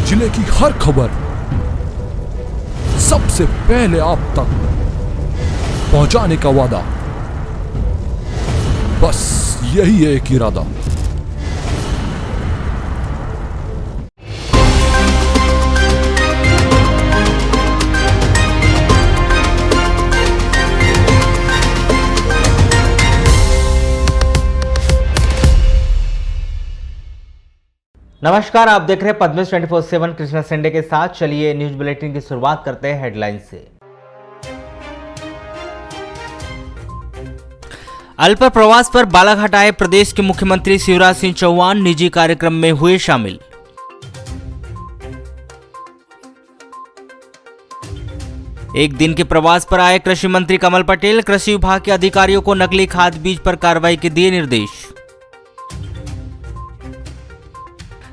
जिले की हर खबर सबसे पहले आप तक पहुंचाने का वादा, बस यही है एक इरादा। नमस्कार, आप देख रहे हैं पद्मेश 24/7 कृष्णा संडे के साथ। चलिए न्यूज बुलेटिन की शुरुआत करते हैं हेडलाइन से। अल्पर प्रवास पर बालाघाट आए प्रदेश के मुख्यमंत्री शिवराज सिंह चौहान निजी कार्यक्रम में हुए शामिल। एक दिन के प्रवास पर आए कृषि मंत्री कमल पटेल, कृषि विभाग के अधिकारियों को नकली खाद बीज पर कार्रवाई के दिए निर्देश।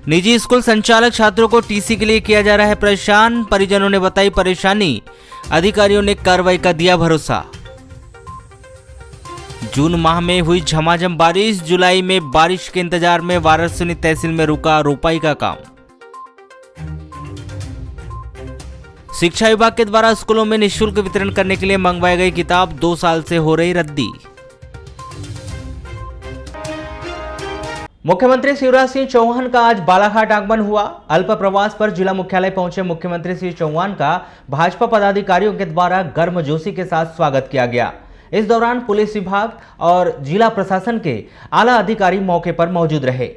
निजी स्कूल संचालक छात्रों को टीसी के लिए किया जा रहा है परेशान, परिजनों ने बताई परेशानी, अधिकारियों ने कार्रवाई का दिया भरोसा। जून माह में हुई झमाझम बारिश, जुलाई में बारिश के इंतजार में वाराणसी तहसील में रुका रोपाई का काम। शिक्षा विभाग के द्वारा स्कूलों में निःशुल्क वितरण करने के लिए मंगवाई गई किताब 2 साल से हो रही रद्दी। मुख्यमंत्री शिवराज सिंह चौहान का आज बालाघाट आगमन हुआ। अल्प प्रवास पर जिला मुख्यालय पहुंचे मुख्यमंत्री श्री चौहान का भाजपा पदाधिकारियों के द्वारा गर्मजोशी के साथ स्वागत किया गया। इस दौरान पुलिस विभाग और जिला प्रशासन के आला अधिकारी मौके पर मौजूद रहे।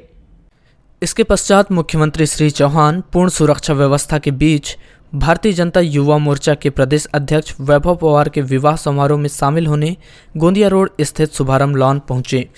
इसके पश्चात मुख्यमंत्री श्री चौहान पूर्ण सुरक्षा व्यवस्था के बीच भारतीय जनता युवा मोर्चा के प्रदेश अध्यक्ष वैभव पवार के विवाह समारोह में शामिल होने गोंदिया रोड स्थित शुभारंभ लॉन पहुंचे।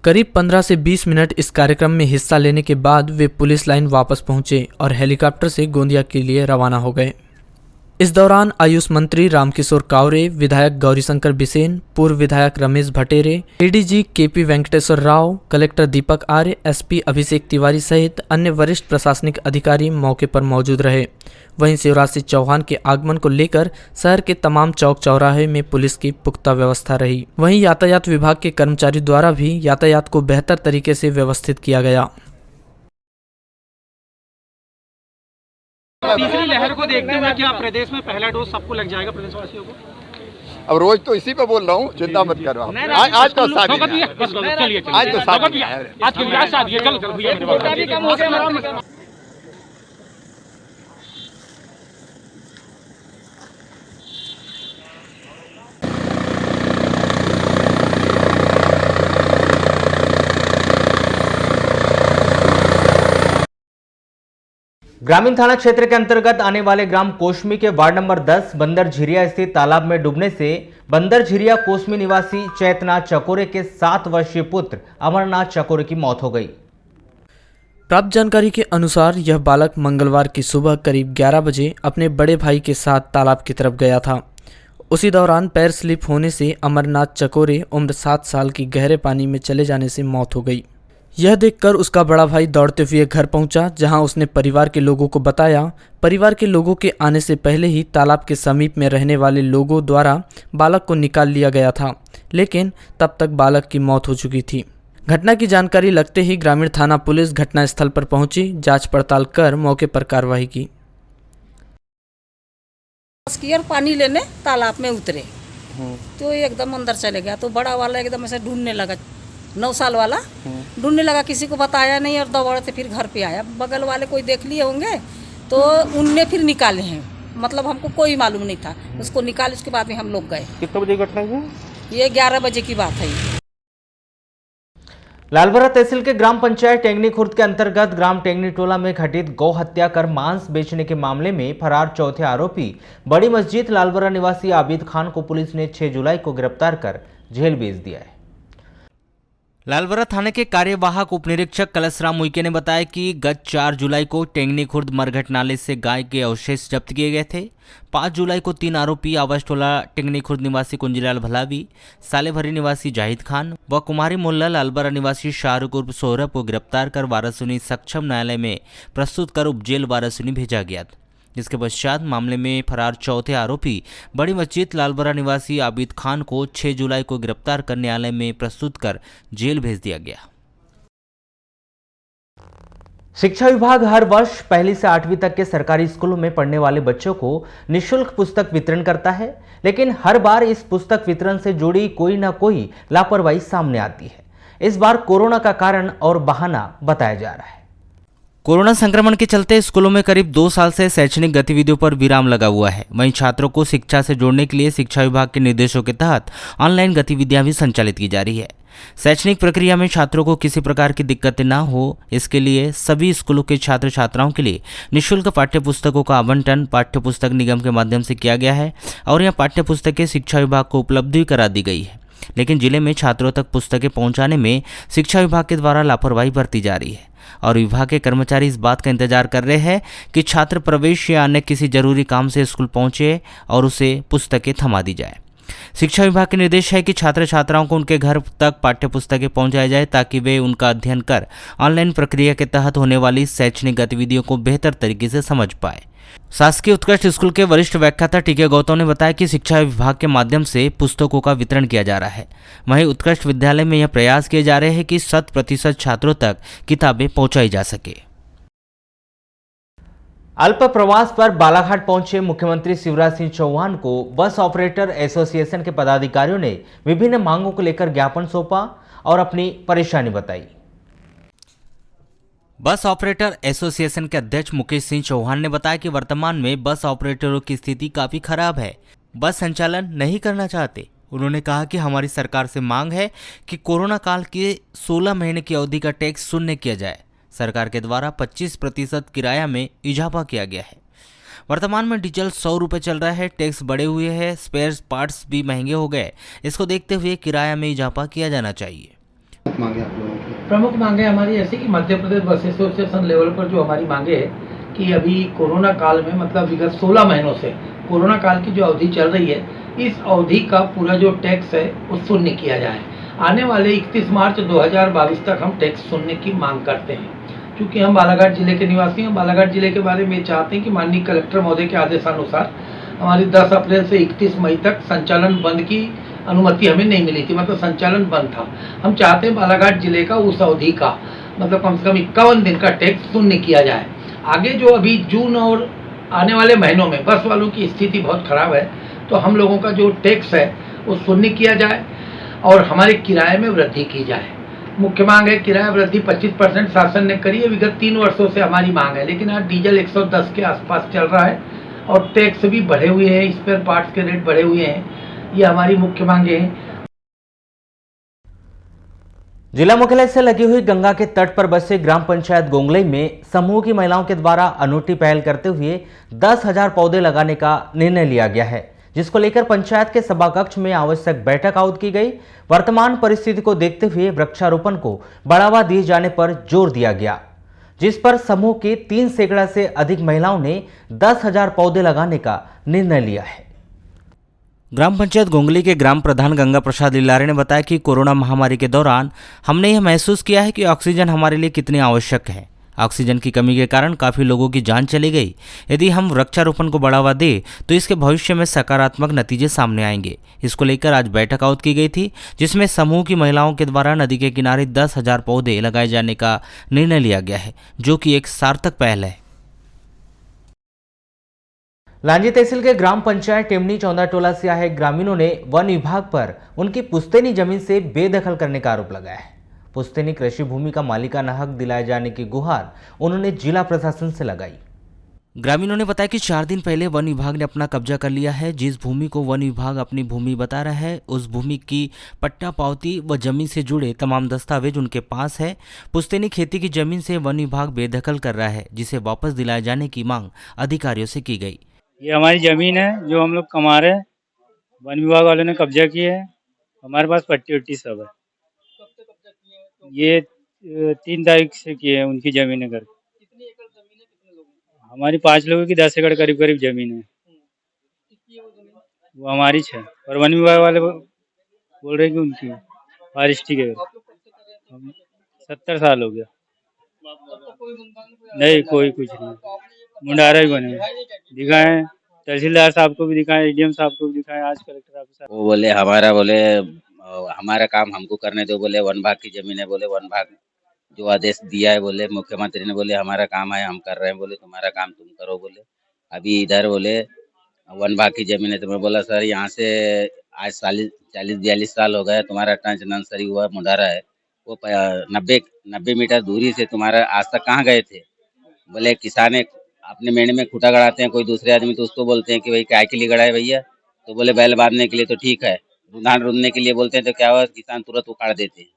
करीब 15 से 20 मिनट इस कार्यक्रम में हिस्सा लेने के बाद वे पुलिस लाइन वापस पहुंचे और हेलीकॉप्टर से गोंदिया के लिए रवाना हो गए। इस दौरान आयुष मंत्री रामकिशोर कावरे, विधायक गौरीशंकर बिसेन, पूर्व विधायक Ramesh Bhatere, ADG KP Venkateshwar Rao, collector Deepak Arya, SP Abhishek Tiwari सहित अन्य वरिष्ठ प्रशासनिक अधिकारी मौके पर मौजूद रहे। वहीं शिवराज सिंह चौहान के आगमन को लेकर शहर के तमाम चौक चौराहे में पुलिस की पुख्ता व्यवस्था रही। वहीं यातायात विभाग के कर्मचारियों द्वारा भी यातायात को बेहतर तरीके से व्यवस्थित किया गया। तीसरी लहर को देखते हुए क्या प्रदेश में पहला डोज सबको लग जाएगा प्रदेशवासियों को? अब रोज तो इसी पे बोल रहा हूँ, चिंता मत करो। आज तो शादी है, आज तो शादी है, आज की शादी है। चलो भैया ग्रामीण थाना क्षेत्र के अंतर्गत आने वाले ग्राम कोशमी के वार्ड नंबर 10 बंदर झिरिया स्थित तालाब में डूबने से बंदर झिरिया कोशमी निवासी चैतनाथ चकोरे के 7 वर्षीय पुत्र अमरनाथ चकोरे की मौत हो गई। प्राप्त जानकारी के अनुसार यह बालक मंगलवार की सुबह करीब 11 बजे अपने बड़े भाई के साथ तालाब की तरफ गया था। उसी दौरान पैर स्लिप होने से अमरनाथ चकोरे उम्र 7 साल की गहरे पानी में चले जाने से मौत हो गई। यह देखकर उसका बड़ा भाई दौड़ते हुए घर पहुंचा, जहां उसने परिवार के लोगों को बताया। परिवार के लोगों के आने से पहले ही तालाब के समीप में रहने वाले लोगों द्वारा बालक को निकाल लिया गया था, लेकिन तब तक बालक की मौत हो चुकी थी। घटना की जानकारी लगते ही ग्रामीण थाना पुलिस घटनास्थल पर पहुंची, जांच पड़ताल कर मौके पर कार्रवाई की। पानी लेने तालाब में उतरे तो एकदम अंदर चले गया, तो बड़ा वाला एकदम ऐसे ढूंढने लगा, 9 साल वाला ढूंढने लगा, किसी को बताया नहीं और दौड़ते फिर घर पे आया। बगल वाले कोई देख लिए होंगे तो उनने फिर निकाले हैं, मतलब हमको कोई मालूम नहीं था। उसको निकाले, उसके बाद में हम लोग गए। कितने बजे घटना हुई? ये 11 बजे की बात है। लालबरा तहसील के ग्राम पंचायत टेंगनी खुर्द के अंतर्गत ग्राम टेंगनी टोला में घटित गौ हत्या कर मांस बेचने के मामले में फरार चौथे आरोपी बड़ी मस्जिद लालबरा निवासी आबिद खान को पुलिस ने 6 जुलाई को गिरफ्तार कर जेल भेज दिया है। लालबरा थाने के कार्यवाहक उपनिरीक्षक कलशराम उइके ने बताया कि गत 4 जुलाई को टेंगनी खुर्द मरघट नाले से गाय के अवशेष जब्त किए गए थे। 5 जुलाई को 3 आरोपी आवासटोला टेंगनी खुर्द निवासी कुंजीलाल भलावी, सालेभरी निवासी जाहिद खान व कुमारी मोल्ला लालबरा निवासी शाहरुख उर्फ सोहरब को गिरफ्तार कर वारासुनी सक्षम न्यायालय में प्रस्तुत कर उपजेल वारासुनी भेजा गया। जिसके पश्चात मामले में फरार चौथे आरोपी बड़ी मस्जिद लालबरा निवासी आबिद खान को 6 जुलाई को गिरफ्तार कर न्यायालय में प्रस्तुत कर जेल भेज दिया गया। शिक्षा विभाग हर वर्ष पहली से 8वीं तक के सरकारी स्कूलों में पढ़ने वाले बच्चों को निःशुल्क पुस्तक वितरण करता है, लेकिन हर बार इस पुस्तक वितरण से जुड़ी कोई ना कोई लापरवाही सामने आती है। इस बार कोरोना का कारण और बहाना बताया जा रहा है। कोरोना संक्रमण के चलते स्कूलों में करीब 2 साल से शैक्षणिक गतिविधियों पर विराम लगा हुआ है। वहीं छात्रों को शिक्षा से जोड़ने के लिए शिक्षा विभाग के निर्देशों के तहत ऑनलाइन गतिविधियां भी संचालित की जा रही है। शैक्षणिक प्रक्रिया में छात्रों को किसी प्रकार की दिक्कतें ना हो, इसके लिए सभी स्कूलों के छात्र छात्राओं के लिए निःशुल्क पाठ्य पुस्तकों का आवंटन पाठ्य पुस्तक निगम के माध्यम से किया गया है और यह पाठ्य पुस्तकें शिक्षा विभाग को उपलब्ध भी करा दी गई है। लेकिन जिले में छात्रों तक पुस्तकें पहुंचाने में शिक्षा विभाग के द्वारा लापरवाही बरती जा रही है और विभाग के कर्मचारी इस बात का इंतजार कर रहे हैं कि छात्र प्रवेश या अन्य किसी जरूरी काम से स्कूल पहुंचे और उसे पुस्तकें थमा दी जाए। शिक्षा विभाग के निर्देश है कि छात्र छात्राओं को उनके घर तक पाठ्य पुस्तकें पहुंचाई जाए ताकि वे उनका अध्ययन कर ऑनलाइन प्रक्रिया के तहत होने वाली शैक्षणिक गतिविधियों को बेहतर तरीके से समझ पाए। शासकीय उत्कृष्ट स्कूल के वरिष्ठ व्याख्याता टीके गौतम ने बताया कि शिक्षा विभाग के माध्यम से पुस्तकों का वितरण किया जा रहा है। वहीं उत्कृष्ट विद्यालय में यह प्रयास किए जा रहे हैं कि 100% छात्रों तक किताबें पहुंचाई जा सके। अल्प प्रवास पर बालाघाट पहुंचे मुख्यमंत्री शिवराज सिंह चौहान को बस ऑपरेटर एसोसिएशन के पदाधिकारियों ने विभिन्न मांगों को लेकर ज्ञापन सौंपा और अपनी परेशानी बताई। बस ऑपरेटर एसोसिएशन के अध्यक्ष मुकेश सिंह चौहान ने बताया कि वर्तमान में बस ऑपरेटरों की स्थिति काफी खराब है, बस संचालन नहीं करना चाहते। उन्होंने कहा कि हमारी सरकार से मांग है कि कोरोना काल के 16 महीने की अवधि का टैक्स शून्य किया जाए। सरकार के द्वारा 25% किराया में इजाफा किया गया है। वर्तमान में डीजल 100 रुपये चल रहा है, टैक्स बढ़े हुए हैं, स्पेयर पार्ट्स भी महंगे हो गए। इसको देखते हुए किराया में इजाफा किया जाना चाहिए। प्रमुख मांगे हमारी ऐसी कि मध्य प्रदेश बस एसोसिएशन लेवल पर जो हमारी मांगे है कि अभी कोरोना काल में मतलब विगत 16 महीनों से कोरोना काल की जो अवधि चल रही है, इस अवधि का पूरा जो टैक्स है वो शून्य किया जाए। आने वाले 31 मार्च 2022 तक हम टैक्स शून्य की मांग करते हैं। क्योंकि हम बालाघाट जिले के निवासी हैं, बालाघाट जिले के बारे में चाहते हैं कि माननीय कलेक्टर महोदय के आदेशानुसार हमारी 10 अप्रैल से 31 मई तक संचालन बंद की अनुमति हमें नहीं मिली थी, मतलब संचालन बंद था। हम चाहते हैं बालाघाट जिले का उस अवधि का मतलब कम से कम 51 दिन का टैक्स शून्य किया जाए। आगे जो अभी जून और आने वाले महीनों में बस वालों की स्थिति बहुत खराब है, तो हम लोगों का जो टैक्स है वो शून्य किया जाए और हमारे किराए में वृद्धि की जाए। मुख्य मांग है किराया वृद्धि 25% शासन ने करी है, विगत 3 वर्षों से हमारी मांग है। लेकिन आज डीजल 110 के आसपास चल रहा है और टैक्स भी बढ़े हुए हैं, स्पेयर पार्ट्स के रेट बढ़े हुए हैं। ये हमारी मुख्य मांगे हैं। जिला मुख्यालय से लगी हुई गंगा के तट पर बसे ग्राम पंचायत गोंगलई में समूह की महिलाओं के द्वारा अनूठी पहल करते हुए 10,000 पौधे लगाने का निर्णय लिया गया है, जिसको लेकर पंचायत के सभाकक्ष में आवश्यक बैठक आयोजित की गई। वर्तमान परिस्थिति को देखते हुए वृक्षारोपण को बढ़ावा दिए जाने पर जोर दिया गया, जिस पर समूह के 3 सैकड़ा से अधिक महिलाओं ने 10,000 पौधे लगाने का निर्णय लिया है। ग्राम पंचायत गोंगली के ग्राम प्रधान गंगा प्रसाद लिलारे ने बताया कि कोरोना महामारी के दौरान हमने यह महसूस किया है कि ऑक्सीजन हमारे लिए कितनी आवश्यक है। ऑक्सीजन की कमी के कारण काफ़ी लोगों की जान चली गई। यदि हम वृक्षारोपण को बढ़ावा दें तो इसके भविष्य में सकारात्मक नतीजे सामने आएंगे। इसको लेकर आज बैठक आयोजित की गई थी, जिसमें समूह की महिलाओं के द्वारा नदी के किनारे 10,000 पौधे लगाए जाने का निर्णय लिया गया है, जो कि एक सार्थक पहल है। लांजी तहसील के ग्राम पंचायत टेमनी चौंदाटोला से आए ग्रामीणों ने वन विभाग पर उनकी पुश्तैनी जमीन से बेदखल करने का आरोप लगाया है। पुश्तैनी कृषि भूमि का मालिकाना हक दिलाए जाने की गुहार उन्होंने जिला प्रशासन से लगाई। ग्रामीणों ने बताया कि 4 दिन पहले वन विभाग ने अपना कब्जा कर लिया है। जिस भूमि को वन विभाग अपनी भूमि बता रहा है, उस भूमि की पट्टा पावती व जमीन से जुड़े तमाम दस्तावेज उनके पास है। पुश्तैनी खेती की जमीन से वन विभाग बेदखल कर रहा है, जिसे वापस दिलाए जाने की मांग अधिकारियों से की गई। ये हमारी जमीन है जो हम लोग कमा रहे हैं, वन विभाग वालों ने कब्जा किया है। हमारे पास पट्टी वट्टी सब है। ये 3 तारीख से किए हैं उनकी जमीन कर। हमारी 5 लोगों की 10 एकड़ करीब करीब जमीन है। वो हमारी है और वन विभाग वाले बोल रहे हैं कि उनकी फॉरेस्टी के। 70 साल हो गया। नहीं कोई कुछ नहीं, मुंडारा ही बने दिखाए, तहसीलदार साहब को भी दिखाए, एडीएम साहब को भी दिखाए, आज कलेक्टर ऑफिसर। वो बोले हमारा काम हमको करने दो, बोले वन भाग की जमीन है, बोले वन भाग जो आदेश दिया है, बोले मुख्यमंत्री ने, बोले हमारा काम है हम कर रहे हैं, बोले तुम्हारा काम तुम करो। बोले अभी इधर बोले वन भाग की जमीन है। तो मैं बोला सर यहाँ से आज 40-42 साल हो गए, तुम्हारा टंच नंसरी हुआ मुंडारा है, वो 90 मीटर दूरी से तुम्हारा आज तक कहाँ गए थे। बोले किसान अपने मेड़ में खूटा गड़ाते हैं, कोई दूसरे आदमी तो उसको बोलते हैं कि भाई काय के लिए गड़ा है भैया, तो बोले बैल बांधने के लिए, तो ठीक है। धान रुदने के लिए बोलते हैं तो क्या हुआ, किसान तुरंत उखाड़ देते हैं।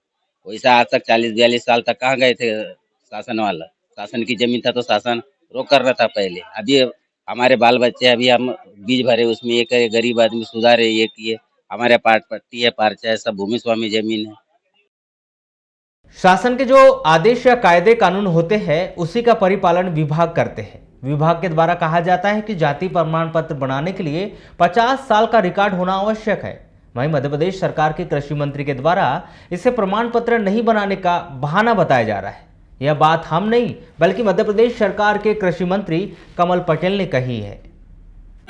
वैसा आज तक 40-42 साल तक कहाँ गए थे शासन वाला। शासन की जमीन था तो शासन रोक कर रहा था पहले। अभी हमारे बाल बच्चे, अभी हम बीज भरे उसमें, एक गरीब आदमी सुधारे, ये किए, हमारे पट्टी है, पार्चा है, सब भूमि स्वामी जमीन है। शासन के जो आदेश या कायदे कानून होते हैं उसी का परिपालन विभाग करते हैं। विभाग के द्वारा कहा जाता है कि जाति प्रमाण पत्र बनाने के लिए 50 साल का रिकॉर्ड होना आवश्यक है। वहीं मध्य प्रदेश सरकार के कृषि मंत्री के द्वारा इसे प्रमाण पत्र नहीं बनाने का बहाना बताया जा रहा है। यह बात हम नहीं बल्कि मध्य प्रदेश सरकार के कृषि मंत्री कमल पटेल ने कही है।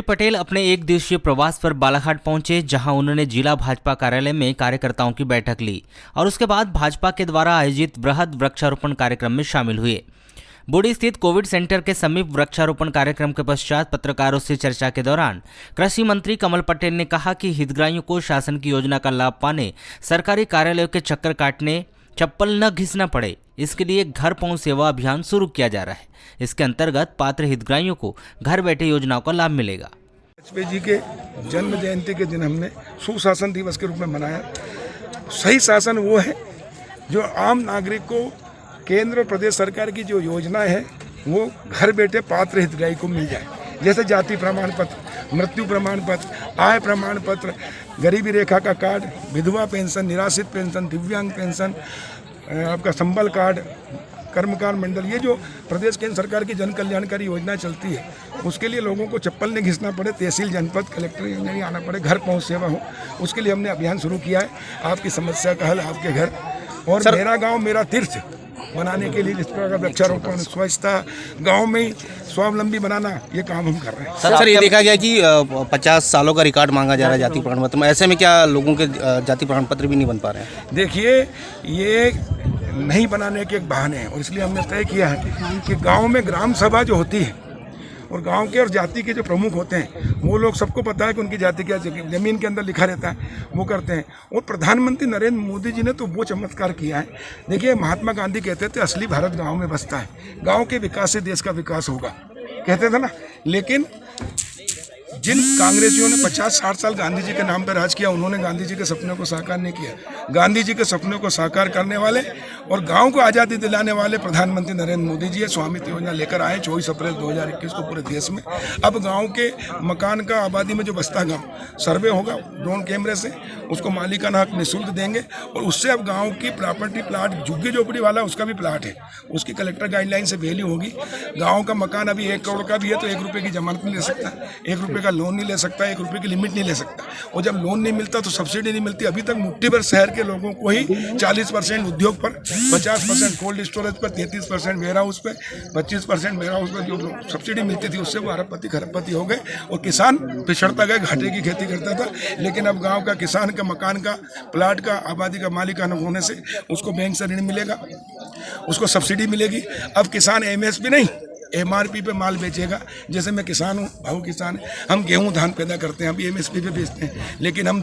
पटेल अपने एक दिवसीय प्रवास पर बालाघाट पहुंचे, जहां उन्होंने जिला भाजपा कार्यालय में कार्यकर्ताओं की बैठक ली और उसके बाद भाजपा के द्वारा आयोजित बृहद वृक्षारोपण कार्यक्रम में शामिल हुए। बूढ़ी स्थित कोविड सेंटर के समीप वृक्षारोपण कार्यक्रम के पश्चात पत्रकारों से चर्चा के दौरान कृषि मंत्री कमल पटेल ने कहा कि हितग्राहियों को शासन की योजना का लाभ पाने सरकारी कार्यालयों के चक्कर काटने, चप्पल न घिसना पड़े, इसके लिए घर पहुंच सेवा अभियान शुरू किया जा रहा है। इसके अंतर्गत पात्र हितग्राहियों को घर बैठे योजनाओं का लाभ मिलेगा। वाजपेयी जी के जन्म जयंती के दिन हमने सुशासन दिवस के रूप में मनाया। सही शासन वो है जो आम नागरिक को केंद्र और प्रदेश सरकार की जो योजना है वो घर बैठे पात्र हितग्राही को मिल जाए। जैसे जाति प्रमाण पत्र, मृत्यु प्रमाण पत्र, आय प्रमाण पत्र, गरीबी रेखा का कार्ड, विधवा पेंशन, निराश्रित पेंशन, दिव्यांग पेंशन, आपका संबल कार्ड, कर्मकार मंडल, ये जो प्रदेश केंद्र सरकार की जन कल्याणकारी योजना चलती है उसके लिए लोगों को चप्पल नहीं घिसना पड़े, तहसील, जनपद, कलेक्टर नहीं आना पड़े, घर पहुंच सेवा हो, उसके लिए हमने अभियान शुरू किया है। आपकी समस्या का हल आपके घर। और मेरा गांव मेरा तीर्थ बनाने के लिए जिस प्रकार वृक्षारोपण, स्वच्छता, गांव में स्वावलंबी बनाना, ये काम हम कर रहे हैं। सर ये देखा गया कि 50 सालों का रिकॉर्ड मांगा जा रहा है जाति प्रमाण पत्र में, ऐसे में क्या लोगों के जाति प्रमाण पत्र भी नहीं बन पा रहे हैं? देखिए, ये नहीं बनाने के एक बहाने हैं और इसलिए हमने तय किया है कि गांव में ग्राम सभा जो होती है और गांव के और जाति के जो प्रमुख होते हैं वो लोग, सबको पता है कि उनकी जाति क्या जमीन के अंदर लिखा रहता है, वो करते हैं। और प्रधानमंत्री नरेंद्र मोदी जी ने तो वो चमत्कार किया है। देखिए, महात्मा गांधी कहते थे असली भारत गांव में बसता है, गांव के विकास से देश का विकास होगा, कहते थे ना। लेकिन जिन कांग्रेसियों ने 50-60 साल गांधी जी के नाम पर राज किया, उन्होंने गांधी जी के सपनों को साकार नहीं किया। गांधी जी के सपनों को साकार करने वाले और गांव को आज़ादी दिलाने वाले प्रधानमंत्री नरेंद्र मोदी जी स्वामित्व योजना लेकर आए 24 अप्रैल 2021 को पूरे देश में। अब गांव के मकान का, आबादी में जो बसता गांव, सर्वे होगा ड्रोन कैमरे से, उसको मालिकाना हक निःशुल्क देंगे और उससे अब गाँव की प्रॉपर्टी, प्लाट, झुग्गी झोपड़ी वाला उसका भी प्लाट है, उसकी कलेक्टर गाइडलाइन से वैल्यू होगी। गाँव का मकान अभी 1 करोड़ का भी है तो 1 रुपये की जमानत नहीं ले सकता, 1 रुपये का लोन नहीं ले सकता, 1 रुपये की लिमिट नहीं ले सकता। और जब लोन नहीं मिलता तो सब्सिडी नहीं मिलती। अभी तक मुट्ठी भर शहर के लोगों को ही 40% उद्योग पर, 50% कोल्ड स्टोरेज पर, 33% वेयर हाउस पे, 25% वेयर हाउस पर जो सब्सिडी मिलती थी उससे वो अरबपति खरबपति हो गए और किसान पिछड़ता गया, घाटे की खेती करता था। लेकिन अब गाँव का किसान का मकान का, प्लाट का, आबादी का मालिकाना होने से उसको बैंक से ऋण मिलेगा, उसको सब्सिडी मिलेगी। अब किसान MSP नहीं, MRP पे माल बेचेगा। जैसे मैं किसान हूँ, भाऊ किसान है, हम गेहूँ धान पैदा करते हैं, अभी MSP पे बेचते हैं, लेकिन हम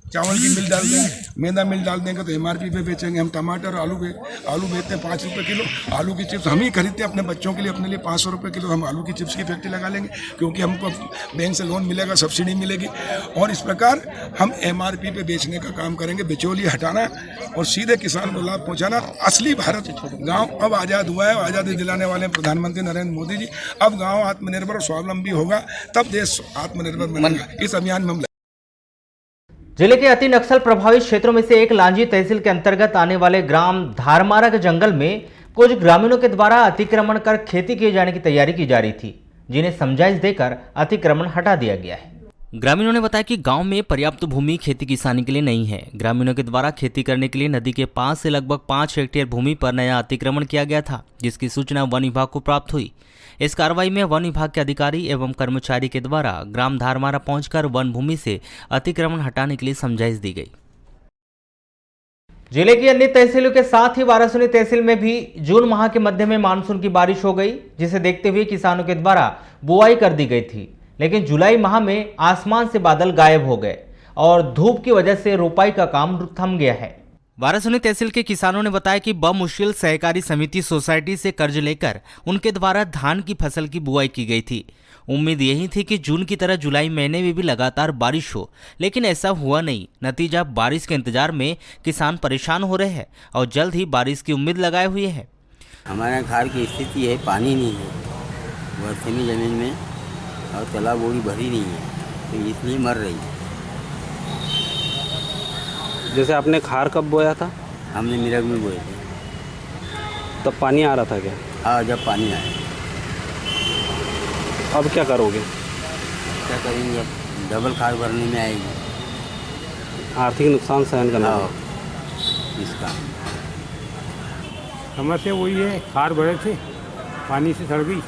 चावल की मिल डाल देंगे, मैदा मिल डाल देंगे तो MRP पे बेचेंगे। हम टमाटर, आलू बेचते हैं 5 रुपये किलो। आलू की चिप्स हम ही खरीदते हैं अपने बच्चों के लिए, अपने लिए 500 रुपये किलो। हम आलू की चिप्स की फैक्ट्री लगा लेंगे क्योंकि हमको बैंक से लोन मिलेगा, सब्सिडी मिलेगी। और इस प्रकार हम MRP पे बेचने का काम करेंगे, बिचौलिए हटाना और सीधे किसान को लाभ पहुँचाना। असली भारत गाँव अब आज़ाद हुआ है, आज़ादी दिलाने वाले प्रधानमंत्री नरेंद्र मोदी जी। अब गाँव आत्मनिर्भर और स्वावलंबी होगा, तब देश आत्मनिर्भर बनेगा। इस अभियान में हम जिले के अति नक्सल प्रभावित क्षेत्रों में से एक लांजी तहसील के अंतर्गत आने वाले ग्राम धारमारा के जंगल में कुछ ग्रामीणों के द्वारा अतिक्रमण कर खेती किए जाने की तैयारी की जा रही थी, जिन्हें समझाइश देकर अतिक्रमण हटा दिया गया है। ग्रामीणों ने बताया कि गांव में पर्याप्त भूमि खेती किसानी के लिए नहीं है। ग्रामीणों के द्वारा खेती करने के लिए नदी के पास से लगभग 5 हेक्टेयर भूमि पर नया अतिक्रमण किया गया था, जिसकी सूचना वन विभाग को प्राप्त हुई। इस कार्रवाई में वन विभाग के अधिकारी एवं कर्मचारी के द्वारा ग्राम धारमारा पहुंचकर वन भूमि से अतिक्रमण हटाने के लिए समझाइश दी गई। जिले की अन्य तहसीलों के साथ ही वारासुनी तहसील में भी जून माह के मध्य में मानसून की बारिश हो गई, जिसे देखते हुए किसानों के द्वारा बुआई कर दी गई थी। लेकिन जुलाई माह में आसमान से बादल गायब हो गए और धूप की वजह से रोपाई का काम थम गया है। वारासुनी तहसील के किसानों ने बताया कि बमुश्किल सहकारी समिति सोसाइटी से कर्ज लेकर उनके द्वारा धान की फसल की बुआई की गई थी। उम्मीद यही थी कि जून की तरह जुलाई महीने में भी लगातार बारिश हो, लेकिन ऐसा हुआ नहीं। नतीजा बारिश के इंतजार में किसान परेशान हो रहे हैं और जल्द ही बारिश की उम्मीद लगाए हुए हैं। हमारे घर की स्थिति है, पानी नहीं है वर्षीनी जमीन में और तालाब बूढ़ी भरी नहीं है, तो इसलिए मर रही है। जैसे आपने खार कब बोया था? हमने मिरग में बोए थे। तब पानी आ रहा था क्या? हाँ, जब पानी आया। अब क्या करोगे? क्या करेंगे, अब डबल खाद भरने में आएगी। आर्थिक नुकसान सहन करना हाँ, इसका समस्या वही है, खार भरे थे, पानी से सड़ गई।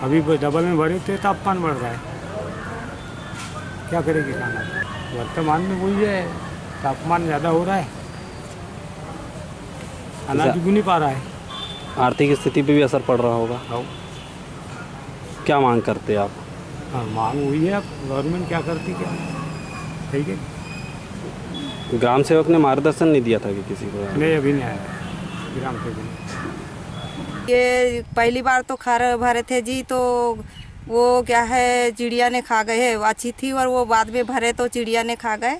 अभी डबल में भरे थे, तापमान बढ़ रहा है, क्या करे किसान? वर्तमान में वही है, तापमान ज़्यादा हो रहा है, अनाज उग नहीं पा रहा है। आर्थिक स्थिति पे भी असर पड़ रहा होगा। हाँ। क्या मांग करते हैं आप? हाँ, मांग वही है, अब गवर्नमेंट क्या करती क्या? ठीक है। ग्राम सेवक ने मार्गदर्शन नहीं दिया था कि किसी को? नहीं, अभी नहीं आया ग्राम सेवक। ये पहली बार तो खार भरे थे जी, तो वो क्या है, चिड़िया ने खा गए है। अच्छी थी और वो बाद में भरे तो चिड़िया ने खा गए,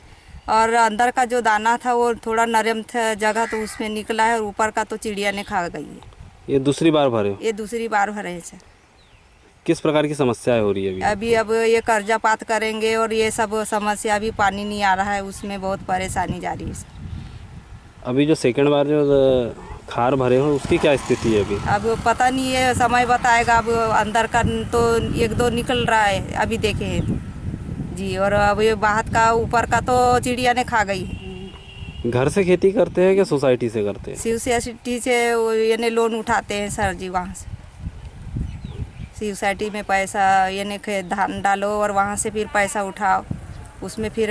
और अंदर का जो दाना था वो थोड़ा नरम था जगह, तो उसमें निकला है, और ऊपर का तो चिड़िया ने खा गई है। ये दूसरी बार भरे? ये दूसरी बार भरे हैं सर। किस प्रकार की समस्याएं हो रही है अभी? अब ये कर्जा पात करेंगे और ये सब समस्या, अभी पानी नहीं आ रहा है, उसमें बहुत परेशानी जा रही है सर। अभी जो सेकंड बार जो खार भरे हो उसकी क्या स्थिति है अभी? अब पता नहीं है, समय बताएगा। अब अंदर का तो 1-2 निकल रहा है, अभी देखे जी, और अब ये बाहर का ऊपर का तो चिड़िया ने खा गई। घर से खेती करते हैं क्या सोसाइटी से करते हैं? सोसाइटी से यानी लोन उठाते हैं सर जी, वहाँ से सोसाइटी में पैसा यानी धान डालो और वहाँ से फिर पैसा उठाओ, उसमें फिर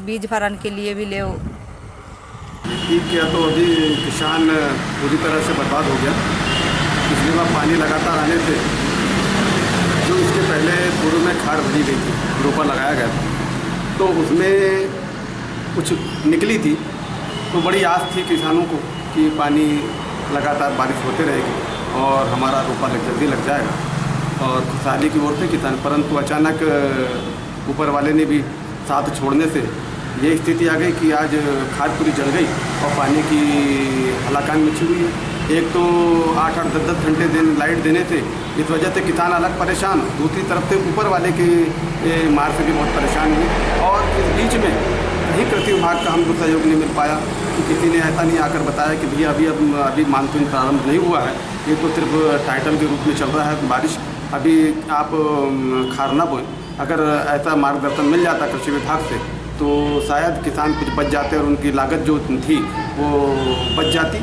बीज भरन के लिए भी ले। किया तो अभी किसान पूरी तरह से बर्बाद हो गया। पिछली बार पानी लगातार आने से जो इसके पहले पूर्व में खार भरी गई थी, रोपा लगाया गया था, तो उसमें कुछ निकली थी, तो बड़ी आस थी किसानों को कि पानी लगातार बारिश होते रहेगी और हमारा रोपा जल्दी लग जाएगा और खुशहाली की ओर से किसान। परंतु अचानक ऊपर वाले ने भी साथ छोड़ने से ये स्थिति आ गई कि आज खाद पूरी जल गई और पानी की हलाकान मची हुई है। एक तो 8-8, 10-10 घंटे लाइट देने से इस वजह से किसान अलग परेशान, दूसरी तरफ से ऊपर वाले के मार से भी बहुत परेशान हुए। और इस बीच में कहीं कृषि विभाग का हमको सहयोग नहीं मिल पाया कि किसी ने ऐसा नहीं आकर बताया कि भैया अभी मानसून प्रारंभ नहीं हुआ है, ये तो सिर्फ टाइटल के रूप में चल रहा है बारिश, अभी आप खार ना बोएं। अगर ऐसा मार्गदर्शन मिल जाता कृषि विभाग से तो शायद किसान कुछ बच जाते और उनकी लागत जो थी वो बच जाती।